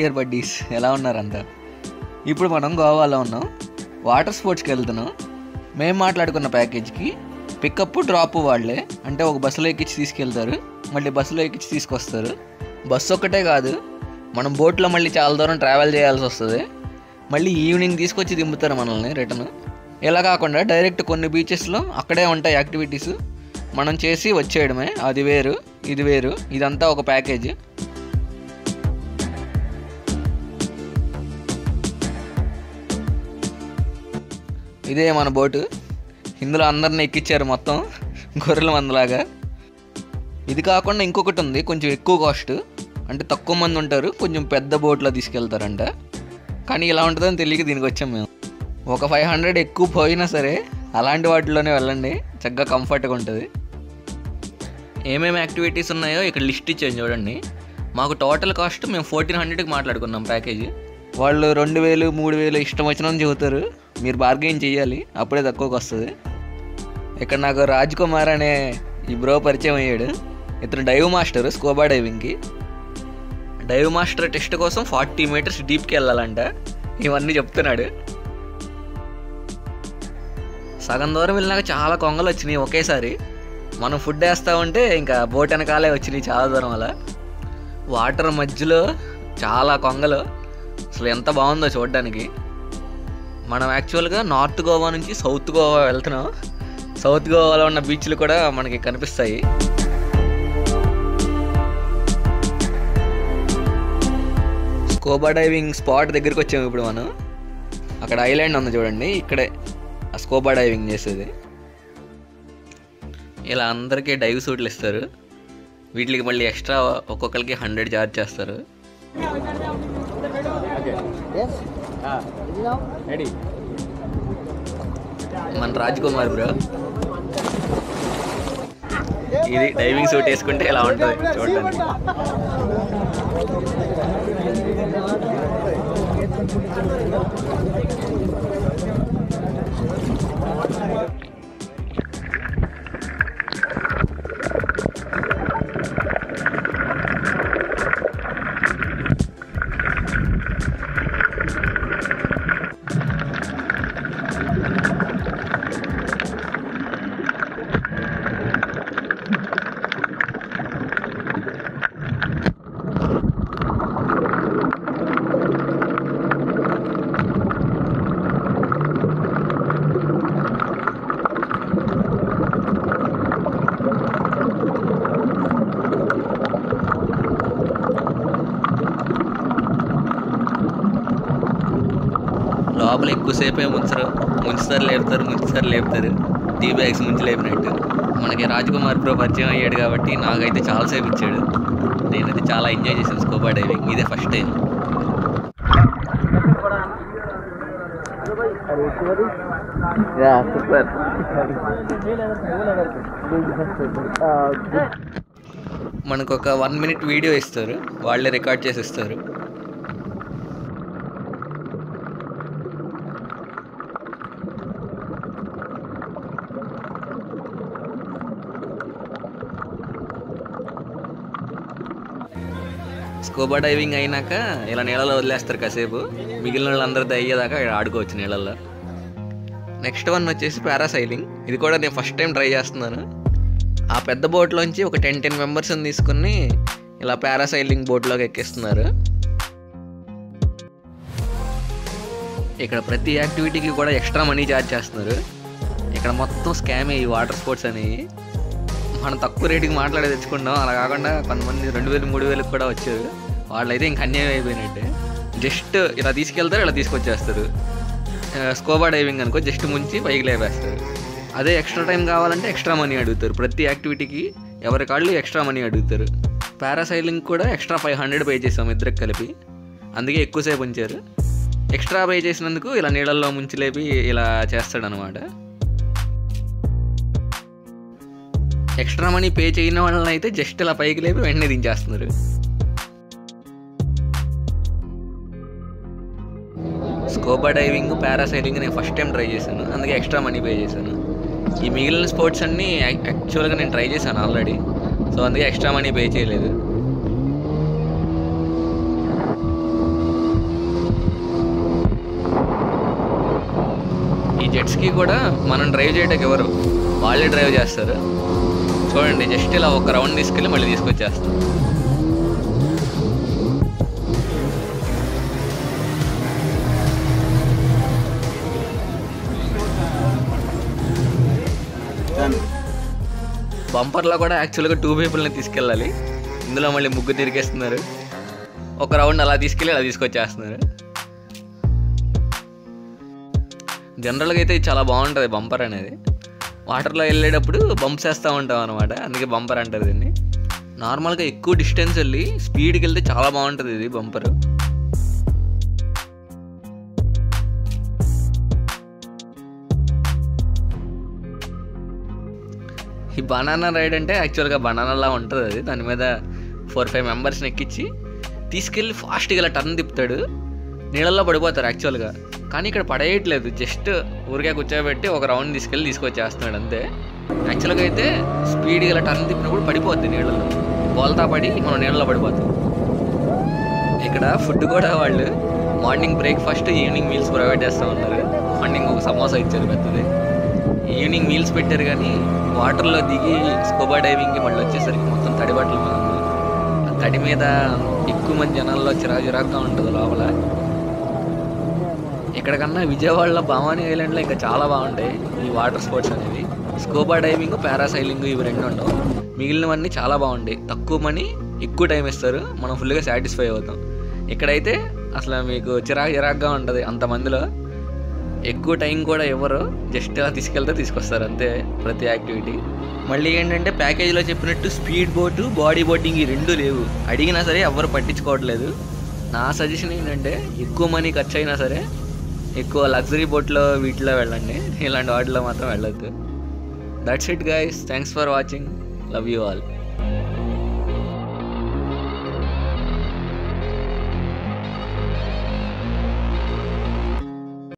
Dear buddies, ఎలా ఉన్నారంతా? ఇప్పుడు మనం గోవాలో ఉన్నాం, వాటర్ స్పోర్ట్స్కి వెళ్తున్నాం. మేము మాట్లాడుకున్న ప్యాకేజ్కి పికప్ డ్రాప్ వాళ్ళే, అంటే ఒక బస్సులో ఎక్కించి తీసుకెళ్తారు, మళ్ళీ బస్సులో ఎక్కించి తీసుకొస్తారు. బస్సు ఒక్కటే కాదు, మనం బోట్లో మళ్ళీ చాలా దూరం ట్రావెల్ చేయాల్సి వస్తుంది. మళ్ళీ ఈవినింగ్ తీసుకొచ్చి దింపుతారు మనల్ని రిటర్న్. ఇలా కాకుండా డైరెక్ట్ కొన్ని బీచెస్లో అక్కడే ఉంటాయి యాక్టివిటీస్, మనం చేసి వచ్చేయడమే. అది వేరు, ఇది వేరు, ఇదంతా ఒక ప్యాకేజ్. ఇదే మన బోటు. ఇందులో అందరిని ఎక్కించారు మొత్తం గొర్రెల మందలాగా. ఇది కాకుండా ఇంకొకటి ఉంది, కొంచెం ఎక్కువ కాస్ట్, అంటే తక్కువ మంది ఉంటారు, కొంచెం పెద్ద బోట్లో తీసుకెళ్తారంట. కానీ ఇలా ఉంటుందని తెలియక దీనికి వచ్చాం మేము. ఒక 500 ఎక్కువ పోయినా సరే అలాంటి వాటిలోనే వెళ్ళండి, చక్కగా కంఫర్ట్గా ఉంటుంది. ఏమేమి యాక్టివిటీస్ ఉన్నాయో ఇక్కడ లిస్ట్ ఇచ్చాను చూడండి. మాకు టోటల్ కాస్ట్ మేము 1400కి మాట్లాడుకున్నాం ప్యాకేజీ. వాళ్ళు 2000, 3000 ఇష్టం వచ్చినందుకు చెబుతారు. మీరు బార్గెయిన్ చేయాలి, అప్పుడే తక్కువకి వస్తుంది. ఇక్కడ నాకు రాజ్ కుమార్ అనే ఈ బ్రో పరిచయం అయ్యాడు. ఇతను డైవ్ మాస్టర్, స్కూబా డైవింగ్కి. డైవ్ మాస్టర్ టెస్ట్ కోసం 40 మీటర్స్ డీప్కి వెళ్ళాలంట. ఇవన్నీ చెప్తున్నాడు. సగం దూరం వెళ్ళినాక చాలా కొంగలు వచ్చినాయి ఒకేసారి. మనం ఫుడ్ వేస్తూ ఉంటే ఇంకా బోట్ వెనకాలే వచ్చినాయి చాలా దూరం. అలా వాటర్ మధ్యలో చాలా కొంగలు, అసలు ఎంత బాగుందో చూడడానికి. మనం యాక్చువల్గా నార్త్ గోవా నుంచి సౌత్ గోవా వెళ్తున్నాం. సౌత్ గోవాలో ఉన్న బీచ్లు కూడా మనకి కనిపిస్తాయి. స్కూబా డైవింగ్ స్పాట్ దగ్గరికి వచ్చాము ఇప్పుడు మనం. అక్కడ ఐలాండ్ ఉంది చూడండి, ఇక్కడే ఆ స్కూబా డైవింగ్ చేసేది. ఇలా అందరికీ డైవ్ సూట్లు ఇస్తారు. వీటికి మళ్ళీ ఎక్స్ట్రా ఒక్కొక్కరికి 100 ఛార్జ్ చేస్తారు. మన రాజ్ కుమార్ బ్రో, ఇది డైవింగ్ సూట్ వేసుకుంటే ఇలా ఉంటుంది చూడడానికి. లోపల ఎక్కువసేపే ముంచుతారు లేపుతారు టీ బ్యాగ్స్ ముంచి లేపినట్టు. మనకి రాజ్ కుమార్ బ్రో పరిచయం అయ్యాడు కాబట్టి నాకైతే చాలాసేపు ఇచ్చాడు. నేనైతే చాలా ఎంజాయ్ చేశాను స్కూబా డైవింగ్. ఇదే ఫస్ట్ టైం. మనకు ఒక 1 minute వీడియో ఇస్తారు, వాళ్ళే రికార్డ్ చేసి ఇస్తారు. స్కూబా డైవింగ్ అయినాక ఇలా నీళ్ళలో వదిలేస్తారు కాసేపు, మిగిలిన వాళ్ళందరితో అయ్యేదాకా ఆడుకోవచ్చు నీళ్ళల్లో. నెక్స్ట్ వన్ వచ్చేసి పారాసైలింగ్. ఇది కూడా నేను ఫస్ట్ టైం ట్రై చేస్తున్నాను. ఆ పెద్ద బోట్లోంచి ఒక 10 మెంబర్స్ని తీసుకుని ఇలా పారాసైలింగ్ బోట్లోకి ఎక్కిస్తున్నారు. ఇక్కడ ప్రతి యాక్టివిటీకి కూడా ఎక్స్ట్రా మనీ ఛార్జ్ చేస్తున్నారు. ఇక్కడ మొత్తం స్కామే ఈ వాటర్ స్పోర్ట్స్ అనేవి. మనం తక్కువ రేటుకి మాట్లాడే తెచ్చుకుంటాం, అలా కాకుండా కొంతమంది 2000, 3000 కూడా వచ్చారు. వాళ్ళైతే ఇంక అన్యాయం అయిపోయినట్టే. జస్ట్ ఇలా తీసుకెళ్తారు, ఇలా తీసుకొచ్చేస్తారు. స్కూబా డైవింగ్ అనుకో, జస్ట్ ముంచి పైకి లేపేస్తారు. అదే ఎక్స్ట్రా టైం కావాలంటే ఎక్స్ట్రా మనీ అడుగుతారు. ప్రతి యాక్టివిటీకి ఎవరి కాళ్ళు ఎక్స్ట్రా మనీ అడుగుతారు. పారాసైలింగ్ కూడా ఎక్స్ట్రా 500 పే చేసాం ఇద్దరికి కలిపి, అందుకే ఎక్కువసేపు ఉంచారు. ఎక్స్ట్రా పే చేసినందుకు ఇలా నీళ్ళల్లో ముంచి లేపి ఇలా చేస్తాడనమాట. ఎక్స్ట్రా మనీ పే చేయని వాళ్ళని అయితే జస్ట్ ఇలా పైకి లేపి వెంటనే దించేస్తున్నారు. స్కూబా డైవింగ్, పారాసైలింగ్ నేను ఫస్ట్ టైం ట్రై చేశాను, అందుకే ఎక్స్ట్రా మనీ పే చేశాను. ఈ మిగిలిన స్పోర్ట్స్ అన్నీ యాక్చువల్గా నేను ట్రై చేశాను ఆల్రెడీ, సో అందుకే ఎక్స్ట్రా మనీ పే చేయలేదు. ఈ జెట్స్కి కూడా మనం డ్రైవ్ చేయడానికి ఎవరు, వాళ్ళే డ్రైవ్ చేస్తారు. చూడండి, జస్ట్ ఇలా ఒక రౌండ్ తీసుకెళ్ళి మళ్ళీ తీసుకొచ్చేస్తాం. బంపర్లో కూడా యాక్చువల్గా 2 పీపుల్ని తీసుకెళ్ళాలి, ఇందులో మళ్ళీ ముగ్గురు తిరిగేస్తున్నారు. ఒక రౌండ్ అలా తీసుకెళ్ళి అలా తీసుకొచ్చేస్తున్నారు. జనరల్గా అయితే ఇది చాలా బాగుంటుంది బంపర్ అనేది. వాటర్లో వెళ్ళేటప్పుడు బంప్స్ వేస్తూ ఉంటాం అనమాట, అందుకే బంపర్ అంటారు దీన్ని. నార్మల్గా ఎక్కువ డిస్టెన్స్ వెళ్ళి స్పీడ్కి వెళ్తే చాలా బాగుంటుంది ఇది బంపర్. ఈ బనానా రైడ్ అంటే యాక్చువల్గా బనానాలా ఉంటుంది అది. దాని మీద 4-5 మెంబర్స్ని ఎక్కించి తీసుకెళ్ళి ఫాస్ట్గా ఇలా టర్న్ తిప్పుతాడు. నీళ్ళల్లో పడిపోతారు యాక్చువల్గా, కానీ ఇక్కడ పడేయట్లేదు, జస్ట్ ఊరికే కూర్చోబెట్టి ఒక రౌండ్ తీసుకెళ్ళి తీసుకొచ్చేస్తున్నాడు అంతే. యాక్చువల్గా అయితే స్పీడ్గా ఇలా టర్న్ తిప్పినప్పుడు పడిపోద్ది నీళ్ళలో, బోల్తా పడి మనం నీళ్ళలో పడిపోతాం. ఇక్కడ ఫుడ్ కూడా వాళ్ళు morning breakfast, evening meals provide చేస్తూ ఉన్నారు. మార్నింగ్ ఒక సమోసా ఇచ్చారు పెద్దది, ఈవినింగ్ మీల్స్ పెట్టారు. కానీ వాటర్లో దిగి స్కూబా డైవింగ్కి మళ్ళీ వచ్చేసరికి మొత్తం తడి బట్టలు మనం, ఆ తడి మీద ఎక్కువ మంది జనాల్లో చిరాకుగా ఉంటుంది లోపల. ఇక్కడికన్నా విజయవాడలో భవానీ ఐలాండ్లో ఇంకా చాలా బాగుంటాయి ఈ వాటర్ స్పోర్ట్స్ అనేది. స్కూబా డైవింగ్, పారాసైలింగ్ ఇవి 2 ఉండవు, మిగిలినవన్నీ చాలా బాగుంటాయి. తక్కువ మనీ, ఎక్కువ టైం ఇస్తారు, మనం ఫుల్గా సాటిస్ఫై అవుతాం. ఇక్కడైతే అసలు మీకు చిరాకుగా ఉంటుంది, అంతమందిలో ఎక్కువ టైం కూడా ఇవ్వరు, జస్ట్ అలా తీసుకెళ్తే తీసుకొస్తారు అంతే ప్రతి యాక్టివిటీ. మళ్ళీ ఏంటంటే ప్యాకేజీలో చెప్పినట్టు స్పీడ్ బోటు, బాడీ బోటింగ్ ఈ 2 లేవు. అడిగినా సరే ఎవ్వరు పట్టించుకోవట్లేదు. నా సజెషన్ ఏంటంటే ఎక్కువ మనీ ఖర్చు అయినా సరే ఎక్కువ లగ్జరీ బోట్లో వీటిలో వెళ్ళండి, ఇలాంటి వాటిలో మాత్రం వెళ్ళొద్దు. That's it guys, thanks for watching, love you all.